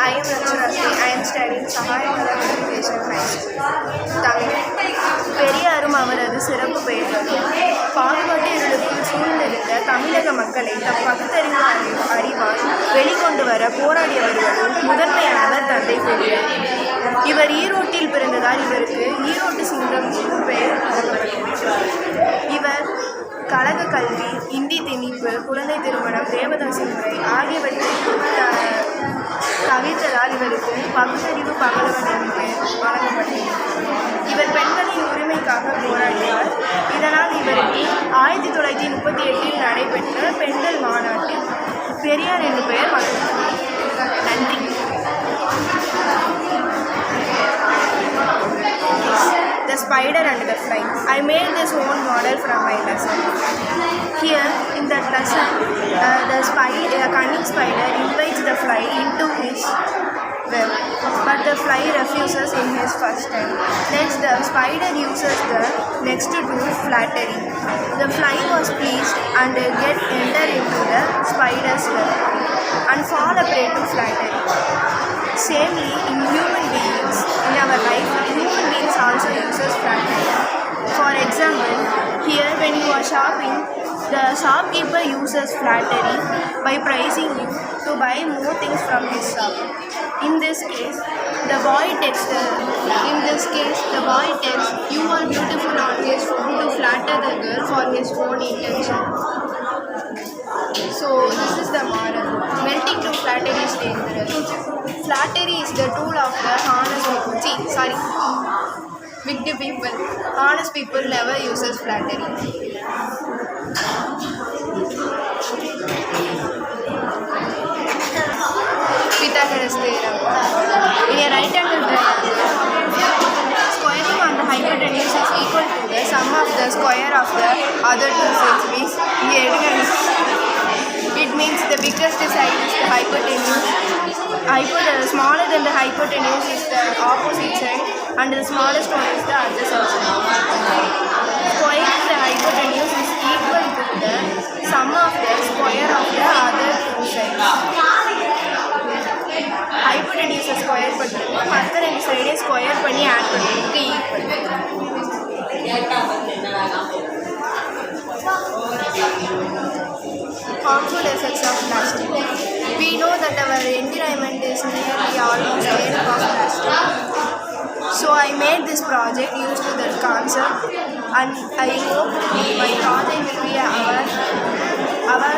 I am Lakshmi. I am studying Sahayamala Education High School. Tamil. பெரியாரும் அவரது சிறப்பு பெயர்களும் பாகுபாட்டு இருளுக்குள் சூழ்ந்திருந்த தமிழக மக்களை தம் பகுத்தறிவு அறிவால் வெளிக்கொண்டு வர போராடியவர்களும் முதன்மையானவர் தந்தை பெரியார். இவர் ஈரோட்டில் பிறந்ததால் இவருக்கு ஈரோட்டு சிங்கம் பெயர் இவர் கழக கல்வி, இந்தி திணிப்பு, குழந்தை திருமணம், தேவதாசி முறை ஆகியவற்றை தவிர்த்ததால் இவருக்கு பகுத்தறிவு பகலவன் என்ற பெயர் வழங்கப்பட்டது. இவர் பெண்களின் உரிமைக்காக போராடினார். இதனால் இவருக்கு 1938 நடைபெற்ற பெண்கள் மாநாட்டில் பெரியார் என்ற பெயர் வழங்கப்பட்டது. நன்றி. The spider and the fly. I made this own model from my lesson. Here in that lesson, the cunning spider invites the fly into his web, but the fly refuses in his first time. Next, the spider uses the next to do flattery. The fly was pleased and enter into the spider's web and fall a prey to flattery. Samely, in human beings, in our life, human beings also uses flattery. For example, here when you are shopping, the shopkeeper uses flattery by pricing you to buy more things from his shop. In this case, the boy texts, "You are beautiful" on his phone to flatter the girl for his own intention. So this is the moral. Melting to flattery is dangerous. Flattery is the tool of the honest people. Wicked people. Honest people never uses flattery. Pythagoras theorem. In a right-angled triangle, squaring on the hypotenuse is equal to the sum of the square of the other two sides. It means the biggest side is the hypotenuse. Smaller than the hypotenuse is the opposite side, and the smallest one is the adjacent side. Squaring the hypotenuse is equal to the sum of the square of the other two sides. Hypotenuse square பண்ணுறோம், மற்ற ரெண்டு சைடே square பண்ணி add பண்ணுறதுக்கு equal. Harmful effects of plastic. We know that our environment is nearly almost made up of plastic. So I made this project used to that concept, and I hope my project will be our